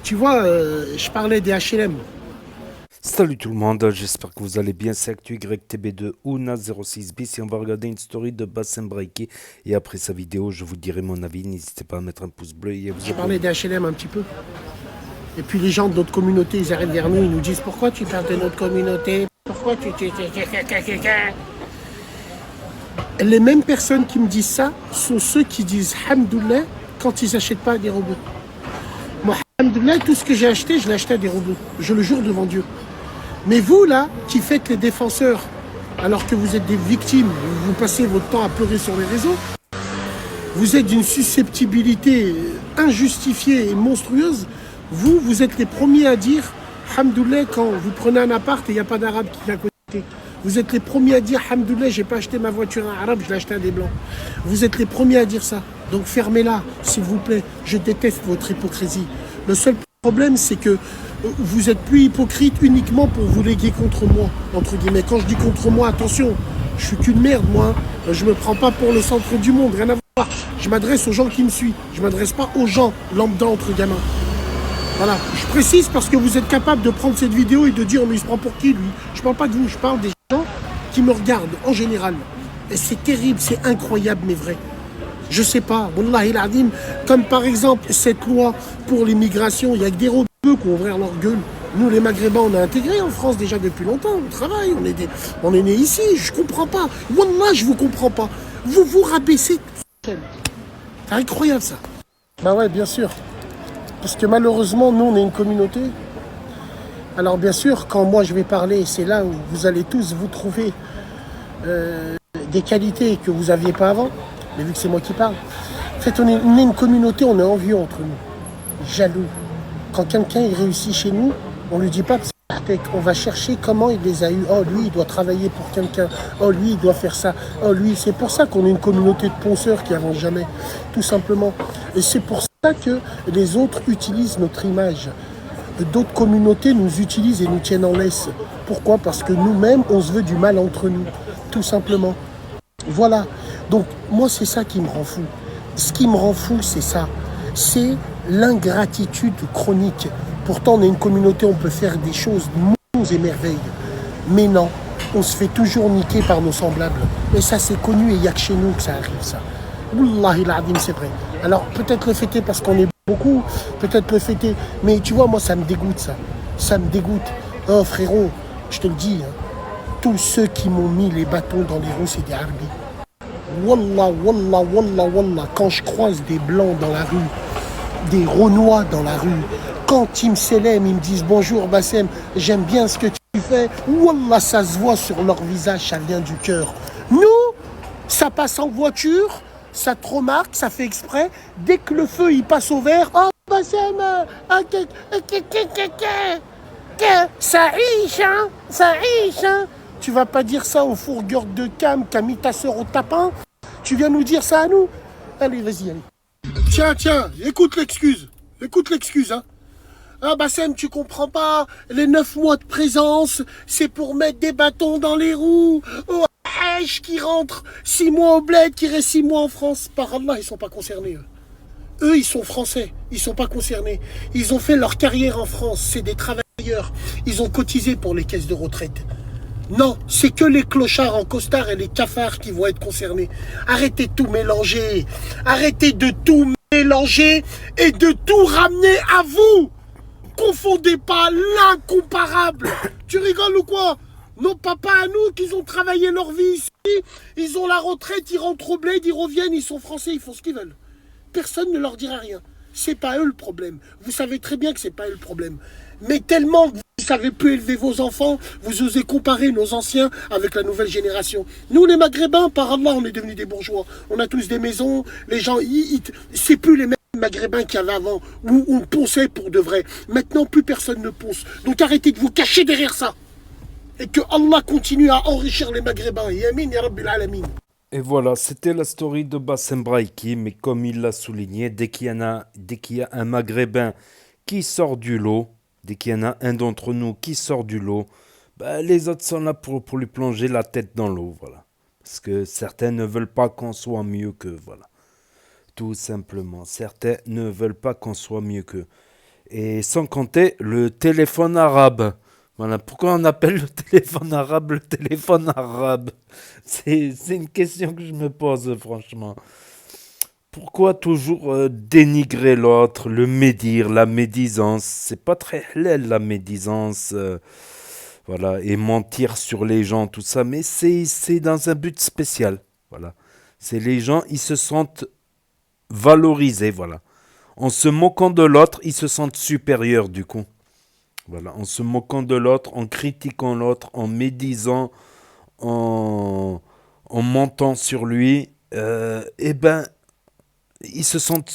Tu vois, je parlais des HLM. Salut tout le monde, j'espère que vous allez bien. C'est Actu YTB2 Ouna06 bis et on va regarder une story de Bassem Braiki. Et après sa vidéo, je vous dirai mon avis. N'hésitez pas à mettre un pouce bleu et à vous Je parlais abonner. des HLM un petit peu. Et puis les gens de notre communauté, ils arrivent vers nous, ils nous disent pourquoi tu parles de notre communauté. Pourquoi tu. Les mêmes personnes qui me disent ça sont ceux qui disent Hamdoullah quand ils n'achètent pas des robots. Moi, Hamdoullah, tout ce que j'ai acheté, je l'ai acheté à des robots. Je le jure devant Dieu. Mais vous, là, qui faites les défenseurs, alors que vous êtes des victimes, vous passez votre temps à pleurer sur les réseaux, vous êtes d'une susceptibilité injustifiée et monstrueuse. Vous êtes les premiers à dire Hamdoullah quand vous prenez un appart et il n'y a pas d'arabe qui est à côté. Vous êtes les premiers à dire Hamdoullah, j'ai pas acheté ma voiture à un arabe, je l'ai acheté à des blancs. Vous êtes les premiers à dire ça. Donc fermez-la, s'il vous plaît. Je déteste votre hypocrisie. Le seul problème, c'est que vous êtes plus hypocrite uniquement pour vous léguer contre moi, entre guillemets. Quand je dis contre moi, attention, je suis qu'une merde, moi. Je me prends pas pour le centre du monde, rien à voir. Je m'adresse aux gens qui me suivent. Je m'adresse pas aux gens lambda entre gamins. Voilà, je précise parce que vous êtes capable de prendre cette vidéo et de dire mais il se prend pour qui lui? Je parle pas de vous, je parle des gens qui me regardent en général. Et c'est terrible, c'est incroyable mais vrai. Je sais pas, Wallah il adim, comme par exemple cette loi pour l'immigration, il y a que des rebeux qui ont ouvert leur gueule. Nous les Maghrébins, on est intégrés en France déjà depuis longtemps, on travaille, on est nés ici, je comprends pas. Wallah, je vous comprends pas. Vous vous rabaissez tout seul. C'est incroyable ça. Bah ouais, bien sûr. Parce que malheureusement, nous, on est une communauté. Alors bien sûr, quand moi je vais parler, c'est là où vous allez tous vous trouver des qualités que vous n'aviez pas avant. Mais vu que c'est moi qui parle. En fait, on est une communauté, on est envieux entre nous. Jaloux. Quand quelqu'un il réussit chez nous, on lui dit pas que c'est on va chercher comment il les a eus. Oh, lui, il doit travailler pour quelqu'un. Oh, lui, il doit faire ça. Oh, lui, c'est pour ça qu'on est une communauté de ponceurs qui avancent jamais. Tout simplement. Et c'est pour ça que les autres utilisent notre image. D'autres communautés nous utilisent et nous tiennent en laisse. Pourquoi? Parce que nous-mêmes, on se veut du mal entre nous. Tout simplement. Voilà. Donc, moi, c'est ça qui me rend fou. Ce qui me rend fou, c'est ça. C'est l'ingratitude chronique. Pourtant, on est une communauté, on peut faire des choses, monts et merveilles. Mais non, on se fait toujours niquer par nos semblables. Et ça, c'est connu et il n'y a que chez nous que ça arrive, ça. Wallahi l'azim, c'est vrai. Alors, peut-être le fêter parce qu'on est beaucoup, peut-être le fêter. Mais tu vois, moi, ça me dégoûte, ça. Ça me dégoûte. Oh, frérot, je te le dis, hein, tous ceux qui m'ont mis les bâtons dans les roues, c'est des harbis. Wallah, wallah, wallah, wallah, quand je croise des blancs dans la rue, des Renois dans la rue, quand ils me célèbrent, ils me disent bonjour Bassem, j'aime bien ce que tu fais, wallah, ça se voit sur leur visage, ça vient du cœur. Nous, ça passe en voiture, ça te remarque, ça fait exprès, dès que le feu il passe au vert, oh Bassem, ça riche, hein, ça riche, hein. Tu vas pas dire ça au fourgueur de Cam qui a mis ta soeur au tapin. Tu viens nous dire ça à nous? Allez, vas-y, allez. Tiens, écoute l'excuse. Écoute l'excuse, hein. Ah, Bassem, tu comprends pas. Les 9 mois de présence, c'est pour mettre des bâtons dans les roues. Oh, Hach qui rentre 6 mois au bled, qui reste 6 mois en France. Par Allah, ils sont pas concernés, eux. Eux, ils sont français. Ils sont pas concernés. Ils ont fait leur carrière en France. C'est des travailleurs. Ils ont cotisé pour les caisses de retraite. Non, c'est que les clochards en costard et les cafards qui vont être concernés. Arrêtez de tout mélanger. Arrêtez de tout mélanger et de tout ramener à vous. Confondez pas l'incomparable. Tu rigoles ou quoi? Nos papas à nous, qui ont travaillé leur vie ici, ils ont la retraite, ils rentrent au bled, ils reviennent, ils sont français, ils font ce qu'ils veulent. Personne ne leur dira rien. C'est pas eux le problème. Vous savez très bien que c'est pas eux le problème. Mais tellement que vous savez plus élever vos enfants, vous osez comparer nos anciens avec la nouvelle génération. Nous, les Maghrébins, par Allah, on est devenus des bourgeois. On a tous des maisons, les gens, c'est plus les mêmes Maghrébins qu'il y avait avant, où on ponçait pour de vrai. Maintenant, plus personne ne ponce. Donc arrêtez de vous cacher derrière ça. Et que Allah continue à enrichir les Maghrébins. Yamin, ya Rabbil Alamin. Et voilà, c'était la story de Bassem Braiki, mais comme il l'a souligné, dès qu'il y a un Maghrébin qui sort du lot, dès qu'il y en a un d'entre nous qui sort du lot, bah, les autres sont là pour lui plonger la tête dans l'eau, voilà. Parce que certains ne veulent pas qu'on soit mieux qu'eux, voilà. Tout simplement, certains ne veulent pas qu'on soit mieux qu'eux. Et sans compter le téléphone arabe. Voilà, pourquoi on appelle le téléphone arabe le téléphone arabe? C'est une question que je me pose, franchement. Pourquoi toujours dénigrer l'autre, le médire, la médisance? C'est pas très halal la médisance, voilà, et mentir sur les gens, tout ça, mais c'est dans un but spécial, voilà. C'est les gens, ils se sentent valorisés, voilà. En se moquant de l'autre, ils se sentent supérieurs du coup. Voilà, en se moquant de l'autre, en critiquant l'autre, en médisant, en, en mentant sur lui, eh ben, ils se sentent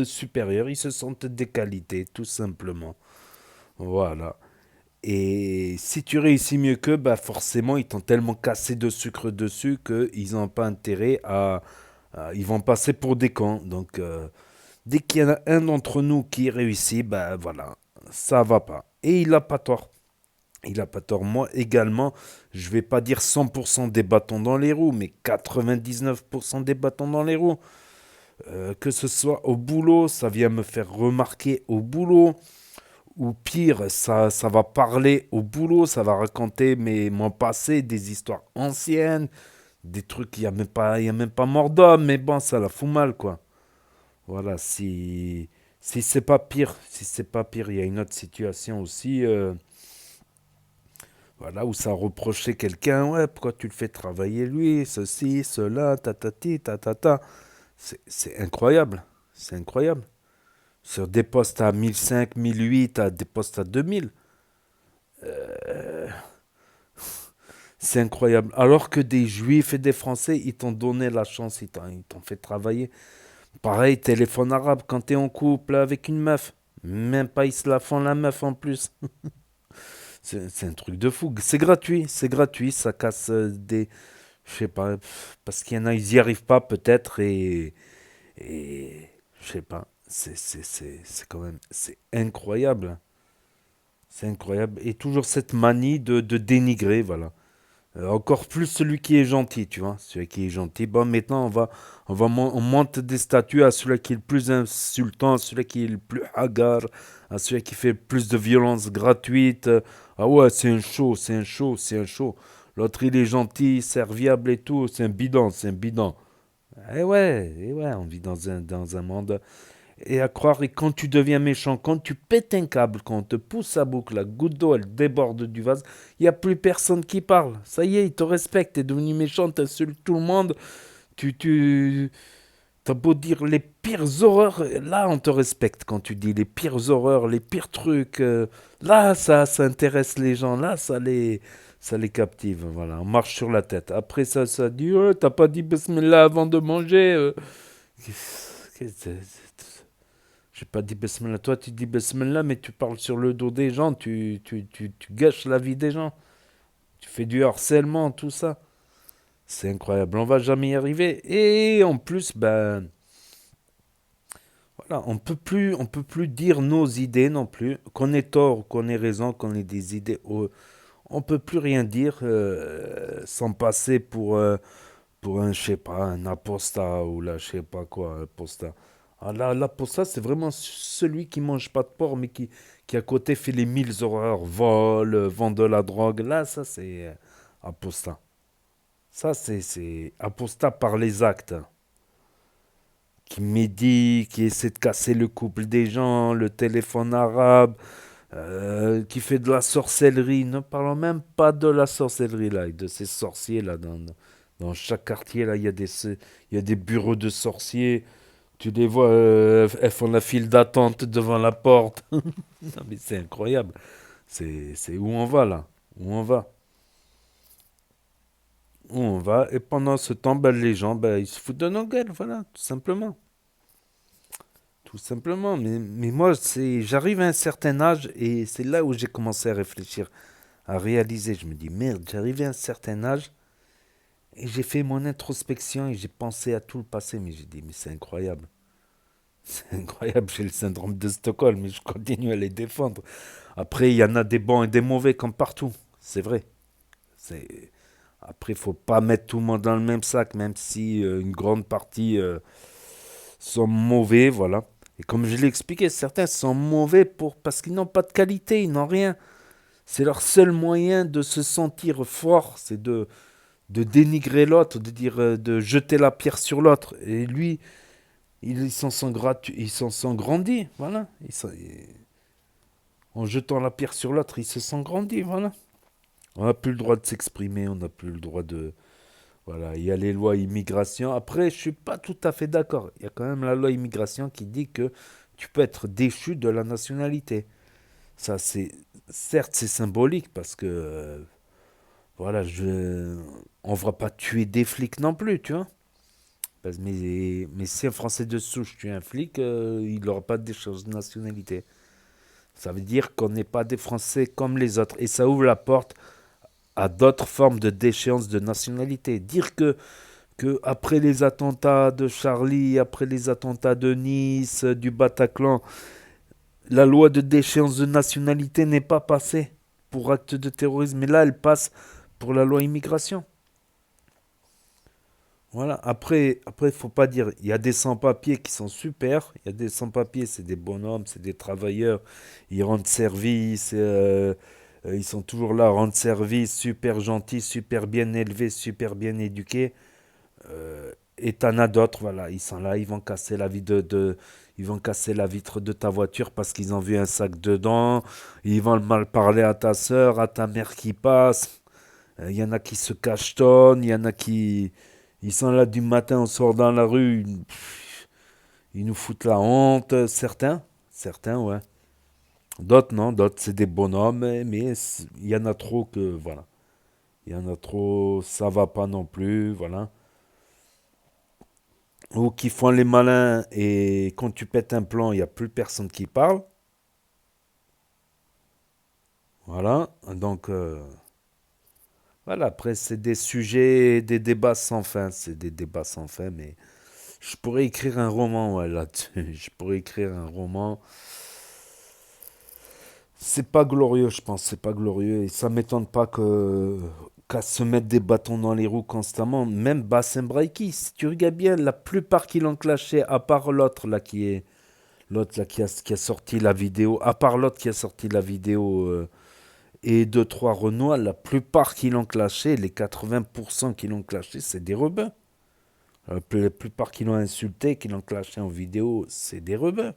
supérieurs, ils se sentent déqualités, tout simplement. Voilà. Et si tu réussis mieux qu'eux, bah forcément, ils t'ont tellement cassé de sucre dessus qu'ils n'ont pas intérêt ils vont passer pour des cons. Donc, dès qu'il y en a un d'entre nous qui réussit, bah voilà, ça va pas. Et il a pas tort. Il a pas tort. Moi également, je vais pas dire 100% des bâtons dans les roues, mais 99% des bâtons dans les roues. Que ce soit au boulot, ça vient me faire remarquer au boulot. Ou pire, ça va parler au boulot, ça va raconter mon passé, des histoires anciennes, des trucs, il y a même pas mort d'homme, mais bon, ça la fout mal, quoi. Voilà, si c'est pas pire, si c'est pas pire, il y a une autre situation aussi, voilà, où ça reprochait quelqu'un, ouais, pourquoi tu le fais travailler lui, ceci, cela, tatati, tatata. C'est incroyable, c'est incroyable. Sur des postes à 1005, 1008, à des postes à 2000. C'est incroyable. Alors que des juifs et des français, ils t'ont donné la chance, ils t'ont fait travailler. Pareil, téléphone arabe, quand t'es en couple avec une meuf. Même pas ils se la font la meuf en plus. C'est un truc de fou. C'est gratuit, ça casse des... Je sais pas, parce qu'il y en a, ils y arrivent pas peut-être et je sais pas. C'est quand même... C'est incroyable. C'est incroyable. Et toujours cette manie de dénigrer, voilà. Encore plus celui qui est gentil, tu vois. Celui qui est gentil. Bon, maintenant, on monte des statuts à celui qui est le plus insultant, à celui qui est le plus hagard, à celui qui fait le plus de violence gratuite. Ah ouais, c'est un show, c'est un show, c'est un show. L'autre, il est gentil, serviable et tout. C'est un bidon, c'est un bidon. Eh ouais, on vit dans un monde et à croire, et quand tu deviens méchant, quand tu pètes un câble, quand on te pousse à bout, que la goutte d'eau elle déborde du vase, il n'y a plus personne qui parle. Ça y est, ils te respectent, t'es devenu méchant, t'insultes tout le monde, t'as beau dire les pires horreurs, là on te respecte quand tu dis les pires horreurs, les pires trucs. Là, ça intéresse les gens, là ça les captive. Voilà, on marche sur la tête. Après ça dit, oh, t'as pas dit Bismillah avant de manger. J'ai pas dit Besmellah. Toi, tu dis Besmellah, mais tu parles sur le dos des gens. Tu gâches la vie des gens. Tu fais du harcèlement, tout ça. C'est incroyable. On va jamais y arriver. Et en plus, ben, voilà, on peut plus dire nos idées non plus. Qu'on ait tort, qu'on ait raison, qu'on ait des idées. On peut plus rien dire sans passer pour un, je sais pas, un apostat ou là, je sais pas quoi, un apostat. Ah, là, l'apostat, c'est vraiment celui qui mange pas de porc, mais qui à côté fait les mille horreurs, vole, vend de la drogue. Là, ça, c'est apostat. Ça, c'est apostat par les actes. Qui médit, qui essaie de casser le couple des gens, le téléphone arabe, qui fait de la sorcellerie. Ne parlons même pas de la sorcellerie, là, et de ces sorciers, là, dans chaque quartier, là, il y a des bureaux de sorciers. Tu les vois, elles font la file d'attente devant la porte. Non, mais c'est incroyable. C'est où on va, là. Où on va. Où on va. Et pendant ce temps, ben, les gens, ben, ils se foutent de nos gueules, voilà, tout simplement. Tout simplement. Mais moi, j'arrive à un certain âge et c'est là où j'ai commencé à réfléchir, à réaliser. Je me dis, merde, j'arrive à un certain âge et j'ai fait mon introspection et j'ai pensé à tout le passé. Mais j'ai dit, mais c'est incroyable. C'est incroyable, j'ai le syndrome de Stockholm, mais je continue à les défendre. Après, il y en a des bons et des mauvais comme partout. C'est vrai. C'est... Après, il faut pas mettre tout le monde dans le même sac, même si une grande partie sont mauvais, voilà. Et comme je l'ai expliqué, certains sont mauvais parce qu'ils n'ont pas de qualité, ils n'ont rien. C'est leur seul moyen de se sentir fort, c'est de dénigrer l'autre, de dire, de jeter la pierre sur l'autre. Et lui, il s'en sent gratuit, il s'en sent grandi, voilà. En jetant la pierre sur l'autre, il se sent grandi, voilà. On n'a plus le droit de s'exprimer, on n'a plus le droit de... Voilà, il y a les lois immigration. Après, je suis pas tout à fait d'accord. Il y a quand même la loi immigration qui dit que tu peux être déchu de la nationalité. Ça, c'est... Certes, c'est symbolique parce que... voilà, on va pas tuer des flics non plus, tu vois. Mais si un Français de souche tue un flic, il n'aura pas d'échange de nationalité. Ça veut dire qu'on n'est pas des Français comme les autres. Et ça ouvre la porte à d'autres formes de déchéance de nationalité. Dire que après les attentats de Charlie, après les attentats de Nice, du Bataclan, la loi de déchéance de nationalité n'est pas passée pour acte de terrorisme. Mais là, elle passe pour la loi immigration. Voilà. Après, il faut pas dire. Il y a des sans-papiers qui sont super. Il y a des sans-papiers, c'est des bonhommes, c'est des travailleurs. Ils rendent service. Ils sont toujours là, rendent service, super gentils, super bien élevés, super bien éduqués. Et t'en as d'autres, voilà. Ils sont là, ils vont casser ils vont casser la vitre de ta voiture parce qu'ils ont vu un sac dedans. Ils vont mal parler à ta soeur, à ta mère qui passe. Il y en a qui se cachetonnent, il y en a qui... Ils sont là du matin, on sort dans la rue, ils nous foutent la honte. Certains, ouais. D'autres, non, d'autres, c'est des bonhommes, mais il y en a trop que, voilà. Il y en a trop, ça va pas non plus, voilà. Ou qui font les malins et quand tu pètes un plan, il n'y a plus personne qui parle. Voilà, donc, voilà, après, c'est des sujets, des débats sans fin. C'est des débats sans fin, mais je pourrais écrire un roman, ouais, là-dessus. Je pourrais écrire un roman. C'est pas glorieux, je pense, c'est pas glorieux. Et ça m'étonne pas qu'à se mettre des bâtons dans les roues constamment, même Bassem Braiki, si tu regardes bien, la plupart qui l'ont clashé, à part l'autre là qui a sorti la vidéo, à part l'autre qui a sorti la vidéo et deux trois Renois, la plupart qui l'ont clashé, les 80% qui l'ont clashé, c'est des rebeux. La plupart qui l'ont insulté, qui l'ont clashé en vidéo, c'est des rebeux.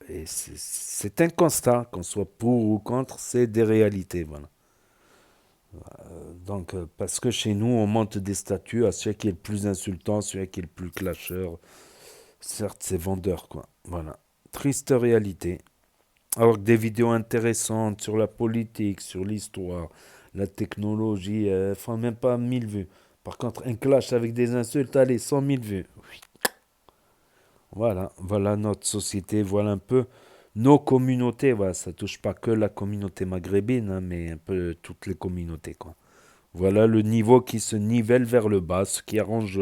Et c'est un constat, qu'on soit pour ou contre, c'est des réalités. Voilà. Donc, parce que chez nous, on monte des statuts à celui qui est le plus insultant, celui qui est le plus clasheur. Certes, c'est vendeur, quoi. Voilà. Triste réalité. Alors que des vidéos intéressantes sur la politique, sur l'histoire, la technologie, font même pas 1000 vues. Par contre, un clash avec des insultes, allez, 100 000 vues. Oui. Voilà notre société, voilà un peu nos communautés. Voilà, ça touche pas que la communauté maghrébine, hein, mais un peu toutes les communautés, quoi. Voilà le niveau qui se nivelle vers le bas, ce qui arrange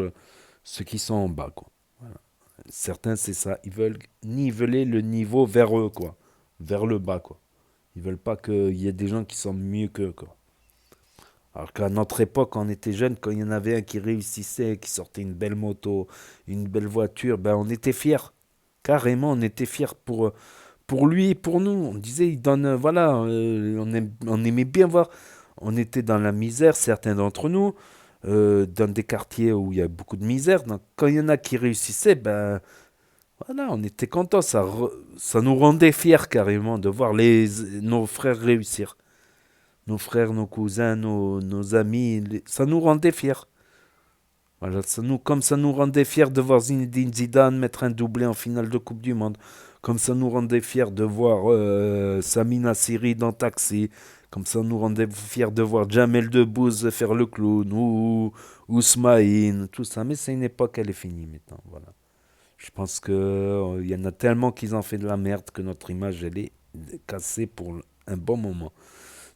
ceux qui sont en bas, quoi. Voilà. Certains, c'est ça, ils veulent niveler le niveau vers eux, quoi. Vers le bas, quoi. Ils veulent pas qu'il y ait des gens qui sont mieux qu'eux, quoi. Alors qu'à notre époque, quand on était jeune, quand il y en avait un qui réussissait, qui sortait une belle moto, une belle voiture, ben on était fiers. Carrément, on était fiers pour lui et pour nous. On disait, il donne, voilà, on aimait bien voir. On était dans la misère, certains d'entre nous, dans des quartiers où il y a beaucoup de misère. Donc, quand il y en a qui réussissaient, ben voilà, on était contents. Ça nous rendait fiers carrément de voir nos frères réussir. Nos frères, nos cousins, nos amis, ça nous rendait fiers. Voilà, comme ça nous rendait fiers de voir Zinedine Zidane mettre un doublé en finale de Coupe du Monde. Comme ça nous rendait fiers de voir Sami Nassiri dans Taxi. Comme ça nous rendait fiers de voir Jamel Debbouze faire le clown. Ou Smaïn, tout ça. Mais c'est une époque, elle est finie maintenant. Voilà. Je pense que il y en a tellement qu'ils ont fait de la merde que notre image, elle est cassée pour un bon moment.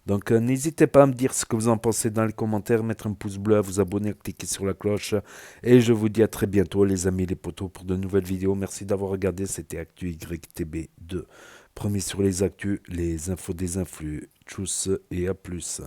Donc n'hésitez pas à me dire ce que vous en pensez dans les commentaires, mettre un pouce bleu, à vous abonner, à cliquer sur la cloche. Et je vous dis à très bientôt les amis les potos pour de nouvelles vidéos. Merci d'avoir regardé, c'était Actu YTB2. Premier sur les actus, les infos des influx. Tchuss et à plus.